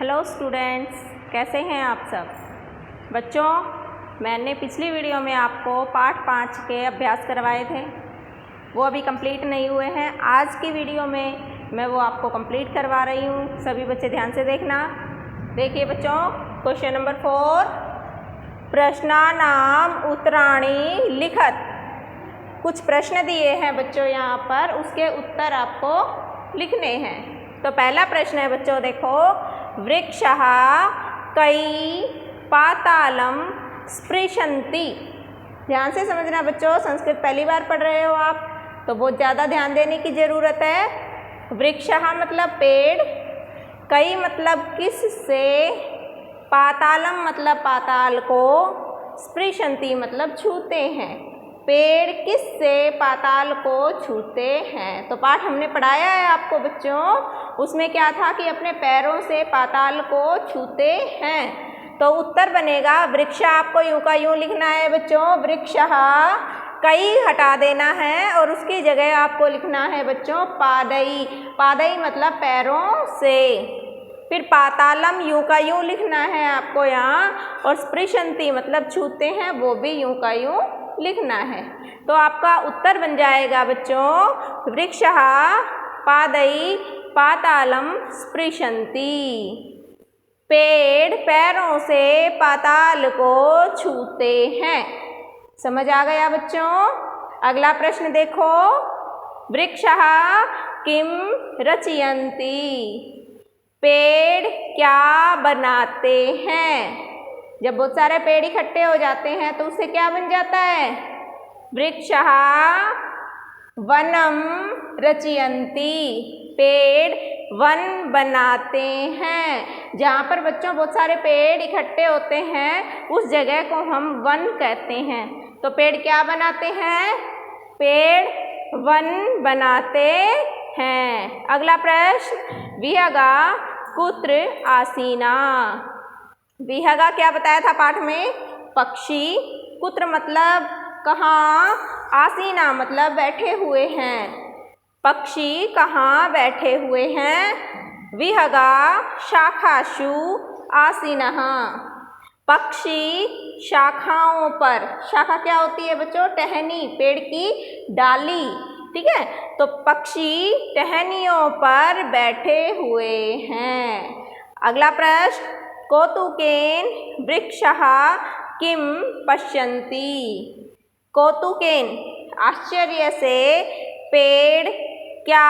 Hello students, कैसे हैं आप सब बच्चों। मैंने पिछली वीडियो में आपको पाठ 5 के अभ्यास करवाए थे, वो अभी कंप्लीट नहीं हुए हैं। आज की वीडियो में मैं वो आपको कंप्लीट करवा रही हूँ। सभी बच्चे ध्यान से देखना। देखिए बच्चों, क्वेश्चन नंबर 4, प्रश्नानाम उत्तराणि लिखत। कुछ प्रश्न दिए हैं बच्चों यहाँ पर, उसके उत्तर आपको लिखने हैं। तो पहला प्रश्न है बच्चों, देखो, वृक्षः कई पातालम स्पृशन्ति। ध्यान से समझना बच्चों, संस्कृत पहली बार पढ़ रहे हो आप तो बहुत ज़्यादा ध्यान देने की ज़रूरत है। वृक्षः मतलब पेड़, कई मतलब किस से, पातालम मतलब पाताल को, स्पृशन्ति मतलब छूते हैं। पेड़ किस से पाताल को छूते हैं। तो पाठ हमने पढ़ाया है आपको बच्चों, उसमें क्या था कि अपने पैरों से पाताल को छूते हैं। तो उत्तर बनेगा वृक्ष। आपको यूं का यूं लिखना है बच्चों, वृक्षः, कई हटा देना है और उसकी जगह आपको लिखना है बच्चों पादई। पादई मतलब पैरों से। फिर पातालम यूं का यूं लिखना है आपको यहाँ, और स्पृशन्ति मतलब छूते हैं, वो भी यूं का यूं लिखना है। तो आपका उत्तर बन जाएगा बच्चों, वृक्षः पादई पातालम स्पृशन्ति। पेड़ पैरों से पाताल को छूते हैं। समझ आ गया बच्चों। अगला प्रश्न देखो, वृक्षः किम रचयन्ति। पेड़ क्या बनाते हैं। जब बहुत सारे पेड़ इकट्ठे हो जाते हैं तो उससे क्या बन जाता है। वृक्षः वनम रचयन्ति। पेड़ वन बनाते हैं। जहाँ पर बच्चों बहुत सारे पेड़ इकट्ठे होते हैं उस जगह को हम वन कहते हैं। तो पेड़ क्या बनाते हैं, पेड़ वन बनाते हैं। अगला प्रश्न, विहगा कुत्र आसीना। विहगा क्या बताया था पाठ में, पक्षी, कुत्र मतलब कहाँ, आसीना मतलब बैठे हुए हैं। पक्षी कहाँ बैठे हुए हैं। विहगा शाखासु आसीनः। पक्षी शाखाओं पर, शाखा क्या होती है बच्चों, टहनी, पेड़ की डाली, ठीक है। तो पक्षी टहनियों पर बैठे हुए हैं। अगला प्रश्न, कौतुकेन वृक्षः किम पश्यन्ति। कौतुकेन आश्चर्य से पेड़ क्या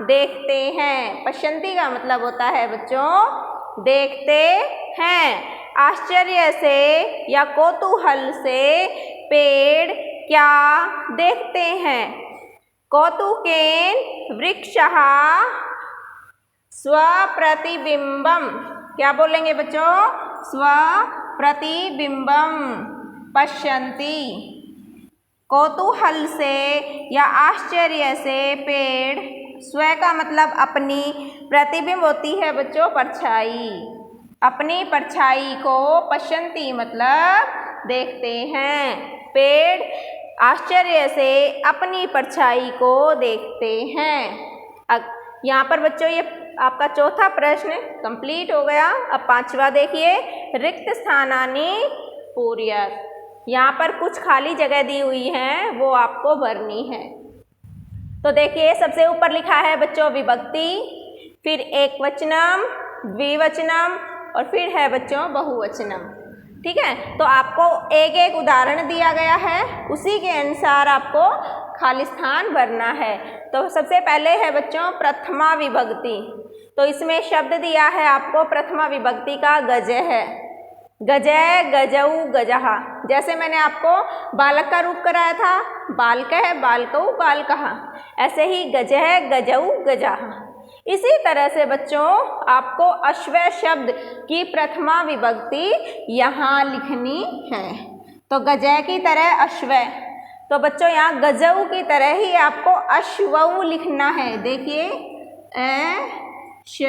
देखते हैं। पश्यन्ति का मतलब होता है बच्चों देखते हैं। आश्चर्य से या कौतूहल से पेड़ क्या देखते हैं। कौतुकेन वृक्षः स्वप्रतिबिंबम। क्या बोलेंगे बच्चों, स्वप्रतिबिंबम पश्यन्ति। कौतूहल से या आश्चर्य से पेड़, स्व का मतलब अपनी, प्रतिबिंब होती है बच्चों परछाई, अपनी परछाई को पश्यन्ति मतलब देखते हैं। पेड़ आश्चर्य से अपनी परछाई को देखते हैं। यहाँ पर बच्चों ये आपका चौथा प्रश्न कंप्लीट हो गया। अब पांचवा देखिए, रिक्त स्थानानि पूरयत। यहाँ पर कुछ खाली जगह दी हुई है, वो आपको भरनी है। तो देखिए सबसे ऊपर लिखा है बच्चों विभक्ति, फिर एक वचनम, द्विवचनम और फिर है बच्चों बहुवचनम, ठीक है। तो आपको एक एक उदाहरण दिया गया है, उसी के अनुसार आपको खाली स्थान भरना है। तो सबसे पहले है बच्चों प्रथमा विभक्ति। तो इसमें शब्द दिया है आपको प्रथमा विभक्ति का गज है। गजय, गजऊ, गजः। जैसे मैंने आपको बालक का रूप कराया था, बालकः, बालकऊ, बालकः, ऐसे ही गजः, गजऊ, गजः। इसी तरह से बच्चों आपको अश्वय शब्द की प्रथमा विभक्ति यहाँ लिखनी है। तो गजय की तरह अश्वय, तो बच्चों यहाँ गजऊ की तरह ही आपको अश्वऊ लिखना है। देखिए श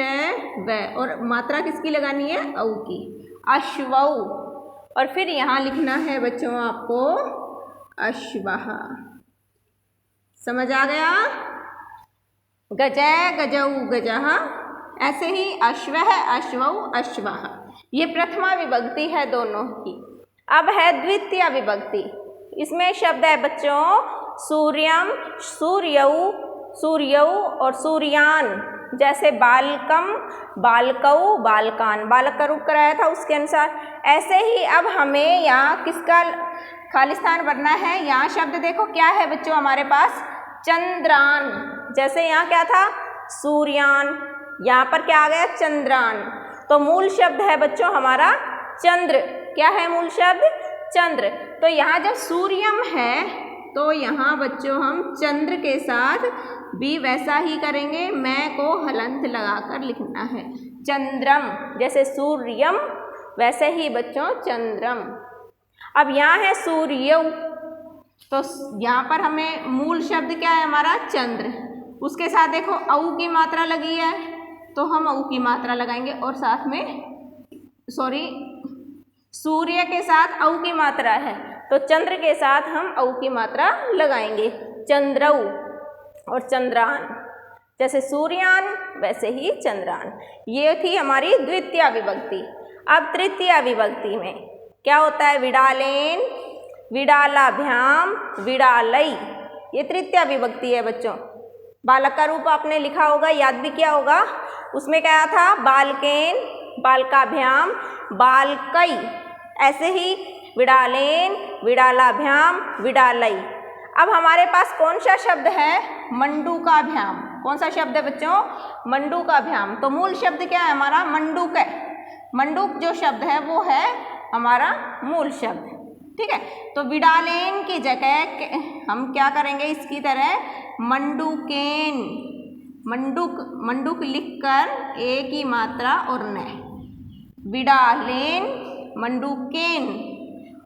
व, और मात्रा किसकी लगानी है, औ की, अश्वऊ। और फिर यहाँ लिखना है बच्चों आपको अश्वः। समझ आ गया। गजय, गजऊ, गजः, ऐसे ही अश्वः अश्वौ अश्वः। ये प्रथमा विभक्ति है दोनों की। अब है द्वितीय विभक्ति। इसमें शब्द है बच्चों सूर्यम, सूर्यौ, सूर्यौ और सूर्यान। जैसे बालकम, बालकौ, बालकान। बालक का रूप कराया था उसके अनुसार। ऐसे ही अब हमें यहाँ किसका खालिस्तान भरना है। यहाँ शब्द देखो क्या है बच्चों हमारे पास, चंद्रान। जैसे यहाँ क्या था सूर्यान, यहाँ पर क्या आ गया चंद्रान। तो मूल शब्द है बच्चों हमारा चंद्र। क्या है मूल शब्द, चंद्र। तो यहाँ जब सूर्यम है तो यहाँ बच्चों हम चंद्र के साथ भी वैसा ही करेंगे, मैं को हलंत लगाकर लिखना है चंद्रम। जैसे सूर्यम वैसे ही बच्चों चंद्रम। अब यहाँ है सूर्यौ, तो यहाँ पर हमें मूल शब्द क्या है हमारा चंद्र। उसके साथ देखो औ की मात्रा लगी है तो हम औ की मात्रा लगाएंगे और साथ में सूर्य के साथ औ की मात्रा है तो चंद्र के साथ हम औ की मात्रा लगाएंगे, चंद्रौ और चंद्रान। जैसे सूर्यान वैसे ही चंद्रान। ये थी हमारी द्वितीय विभक्ति। अब तृतीय विभक्ति में क्या होता है, विडालेन, विडालाभ्याम, विडालई। ये तृतीय विभक्ति है बच्चों। बालक का रूप आपने लिखा होगा, याद भी किया होगा। उसमें क्या था, बालकेन, बालकाभ्याम, बालकई। ऐसे ही विडालेन, विडालाभ्याम, विडालई। अब हमारे पास कौन सा शब्द है, मंडूकाभ्याम। कौन सा शब्द है बच्चों, मंडूकाभ्याम। तो मूल शब्द क्या है हमारा, मंडूक है। मंडूक जो शब्द है वो है हमारा मूल शब्द। ठीक है, तो विडालेन की जगह हम क्या करेंगे, इसकी तरह मंडूकेन। मंडूक लिखकर ए की मात्रा और न, विडालेन, मंडूकेन।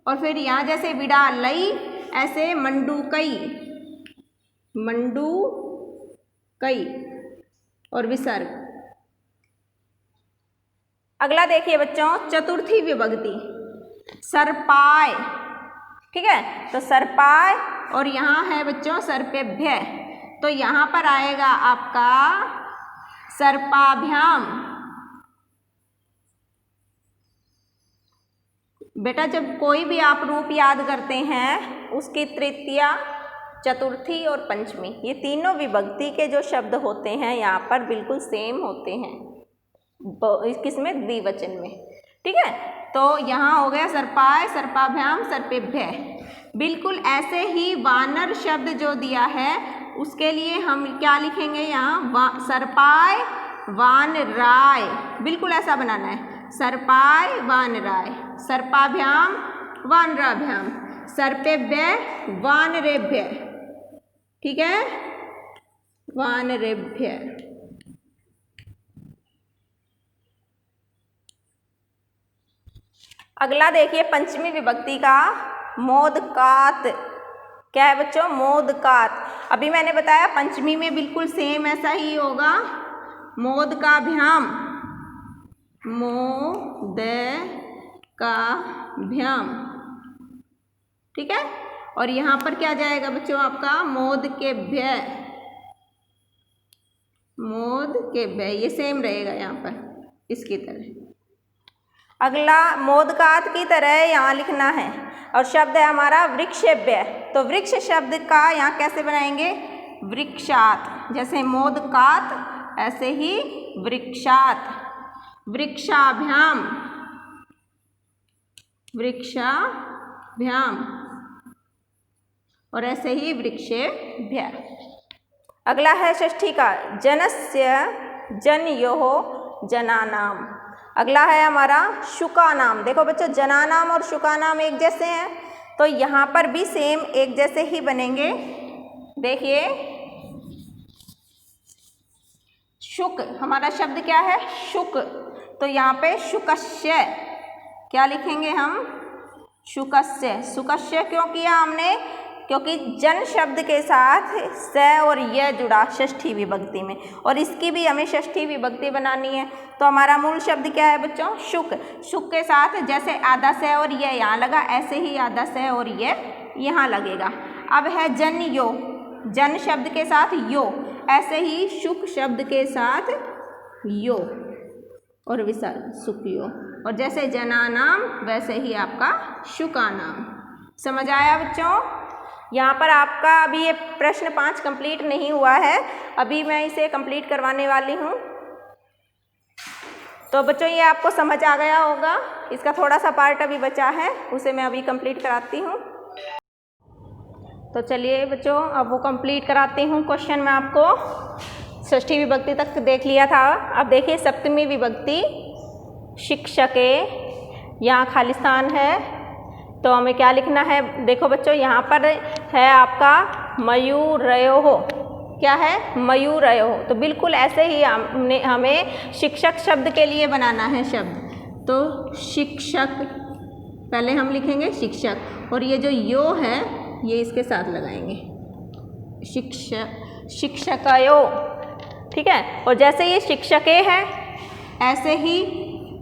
और फिर यहाँ जैसे विडालई ऐसे मंडूकई, मंडूकई और विसर्ग। अगला देखिए बच्चों, चतुर्थी विभक्ति, सर्पाय। ठीक है, तो सर्पाय और यहाँ है बच्चों सर्पेभ्य। तो यहाँ पर आएगा आपका सर्पाभ्याम। बेटा जब कोई भी आप रूप याद करते हैं उसकी तृतीया, चतुर्थी और पंचमी, ये तीनों विभक्ति के जो शब्द होते हैं यहाँ पर बिल्कुल सेम होते हैं, किसमें, द्विवचन में। ठीक है, तो यहाँ हो गया सर्पाय, सर्पाभ्याम, सर्पेभ्य। बिल्कुल ऐसे ही वानर शब्द जो दिया है उसके लिए हम क्या लिखेंगे यहाँ, सर्पाय वानराय। बिल्कुल ऐसा बनाना है, सर्पाय वानराय, सर्पाभ्याम वानराभ्याम, सर्पेभ्य वानरेभ्य। ठीक है, वानरेभ्य। अगला देखिए पंचमी विभक्ति का मोदकात। क्या है बच्चों, मोदकात। अभी मैंने बताया पंचमी में बिल्कुल सेम ऐसा ही होगा, मोदकाभ्याम, मोदकाभ्याम। ठीक है, और यहाँ पर क्या जाएगा बच्चों आपका, मोदकेभ्य, मोदकेभ्य। ये सेम रहेगा यहाँ पर इसकी तरह। अगला मोदकात की तरह यहाँ लिखना है और शब्द है हमारा वृक्षेभ्य। तो वृक्ष शब्द का यहाँ कैसे बनाएंगे, वृक्षात। जैसे मोदकात ऐसे ही वृक्षात, वृक्षाभ्याम, वृक्षाभ्याम और ऐसे ही वृक्षेभ्य। अगला है षष्ठी का, जनस्य, जनयोः, जनानाम। अगला है हमारा शुकानाम। देखो बच्चों जनानाम और शुकानाम एक जैसे हैं तो यहाँ पर भी सेम एक जैसे ही बनेंगे। देखिए शुक, हमारा शब्द क्या है, शुक। तो यहाँ पे शुकस्य क्या लिखेंगे हम, शुकस्य। शुकस्य क्यों किया हमने, क्योंकि जन शब्द के साथ स और य जुड़ा षष्ठी विभक्ति में, और इसकी भी हमें षष्ठी विभक्ति बनानी है। तो हमारा मूल शब्द क्या है बच्चों, शुक। शुक के साथ जैसे आधा स और य यहाँ लगा, ऐसे ही आधा स और य यहाँ लगेगा। अब है जन यो, जन शब्द के साथ यो, ऐसे ही शुक शब्द के साथ यो और विसर्ग सुखयो। और जैसे जना नाम वैसे ही आपका शुका नाम। समझ आया बच्चों? यहाँ पर आपका अभी ये प्रश्न 5 कंप्लीट नहीं हुआ है, अभी मैं इसे कंप्लीट करवाने वाली हूँ। तो बच्चों ये आपको समझ आ गया होगा। इसका थोड़ा सा पार्ट अभी बचा है, उसे मैं अभी कंप्लीट कराती हूँ। तो चलिए बच्चों अब वो कंप्लीट कराती हूँ। क्वेश्चन में आपको षष्ठी विभक्ति तक देख लिया था। अब देखिए सप्तमी विभक्ति शिक्षके, यहाँ खालिस्तान है तो हमें क्या लिखना है? देखो बच्चों यहाँ पर है आपका मयूरयोः। क्या है? मयूरयोः। तो बिल्कुल ऐसे ही हमें शिक्षक शब्द के लिए बनाना है शब्द। तो शिक्षक पहले हम लिखेंगे शिक्षक, और ये जो यो है ये इसके साथ लगाएंगे, शिक्षकयो। ठीक है। और जैसे ये शिक्षके है ऐसे ही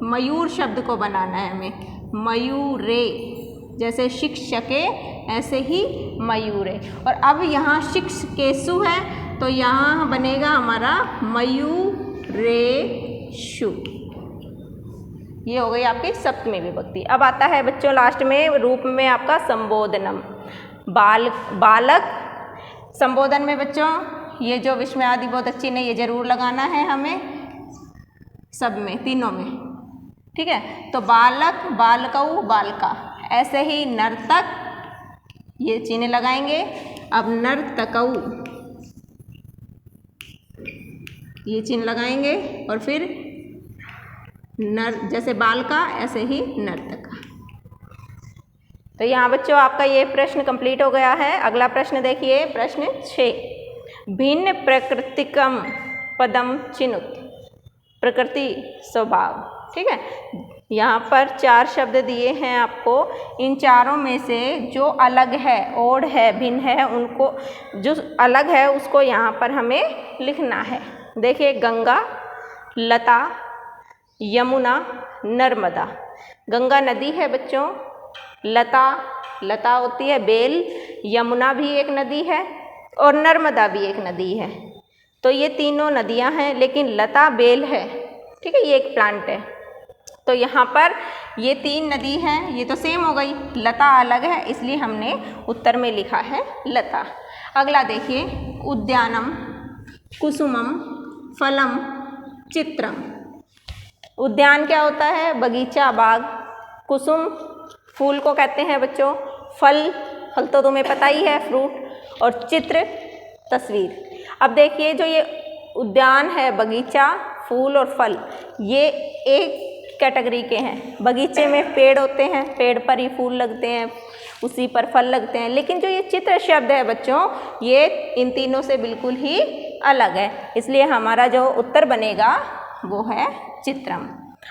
मयूर शब्द को बनाना है हमें, मयूरे। जैसे शिक्षके ऐसे ही मयूरे। और अब यहाँ शिक्षकेषु है तो यहाँ बनेगा हमारा मयूरेषु। ये हो गई आपकी सप्तमी विभक्ति। अब आता है बच्चों लास्ट में रूप में आपका संबोधनम, बालक। संबोधन में बच्चों ये जो विस्मयादिबोधक चिन्ह ये जरूर लगाना है हमें सब में, तीनों में। ठीक है। तो बालक, बालकऊ, बालका। ऐसे ही नर्तक ये चिन्ह लगाएंगे। अब नर्तकऊ ये चिन्ह लगाएंगे, और फिर जैसे बालका ऐसे ही नर्तका। तो यहाँ बच्चों आपका ये प्रश्न कंप्लीट हो गया है। अगला प्रश्न देखिए, प्रश्न 6। भिन्न प्रकृतिकम पदम चिनुत। प्रकृति स्वभाव। ठीक है। यहाँ पर 4 शब्द दिए हैं आपको। इन चारों में से जो अलग है, ओड है, भिन्न है, उनको जो अलग है उसको यहाँ पर हमें लिखना है। देखिए गंगा, लता, यमुना, नर्मदा। गंगा नदी है बच्चों, लता होती है बेल, यमुना भी एक नदी है और नर्मदा भी एक नदी है। तो ये तीनों नदियां हैं, लेकिन लता बेल है। ठीक है। ये एक प्लांट है। तो यहाँ पर ये 3 नदी हैं, ये तो सेम हो गई, लता अलग है इसलिए हमने उत्तर में लिखा है लता। अगला देखिए, उद्यानम, कुसुमम, फलम, चित्रम। उद्यान क्या होता है? बगीचा, बाग। कुसुम फूल को कहते हैं बच्चों। फल तो तुम्हें पता ही है, फ्रूट। और चित्र तस्वीर। अब देखिए जो ये उद्यान है, बगीचा, फूल और फल, ये एक कैटेगरी के हैं। बगीचे में पेड़ होते हैं, पेड़ पर ही फूल लगते हैं, उसी पर फल लगते हैं। लेकिन जो ये चित्र शब्द है बच्चों, ये इन तीनों से बिल्कुल ही अलग है, इसलिए हमारा जो उत्तर बनेगा वो है चित्रम।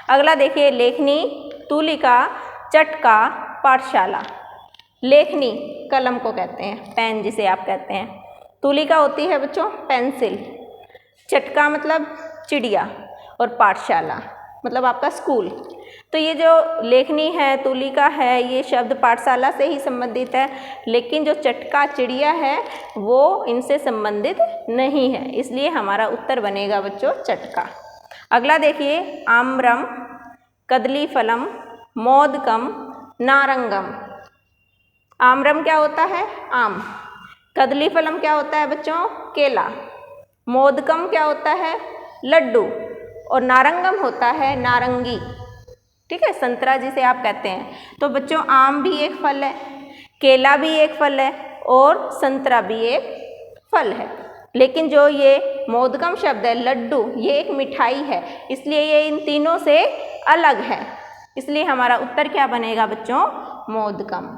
अगला देखिए, लेखनी, तूलिका, चटका, पाठशाला। लेखनी कलम को कहते हैं, पेन जिसे आप कहते हैं। तूलिका होती है बच्चों पेंसिल, चटका मतलब चिड़िया, और पाठशाला मतलब आपका स्कूल। तो ये जो लेखनी है, तूलिका है, ये शब्द पाठशाला से ही संबंधित है, लेकिन जो चटका चिड़िया है वो इनसे संबंधित नहीं है, इसलिए हमारा उत्तर बनेगा बच्चों चटका। अगला देखिए, आम्रम, कदलीफलम, मोदकम, नारंगम। आम्रम क्या होता है? आम। कदलीफलम क्या होता है बच्चों? केला। मोदकम क्या होता है? लड्डू। और नारंगम होता है नारंगी। ठीक है, संतरा जिसे आप कहते हैं। तो बच्चों आम भी एक फल है, केला भी एक फल है, और संतरा भी एक फल है। लेकिन जो ये मोदकम शब्द है, लड्डू, ये एक मिठाई है, इसलिए ये इन तीनों से अलग है, इसलिए हमारा उत्तर क्या बनेगा बच्चों? मोदकम।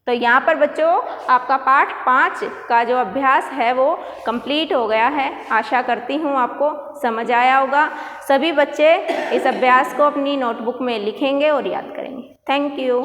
तो यहाँ पर बच्चों आपका पाठ 5 का जो अभ्यास है वो कंप्लीट हो गया है। आशा करती हूँ आपको समझ आया होगा। सभी बच्चे इस अभ्यास को अपनी नोटबुक में लिखेंगे और याद करेंगे। Thank you.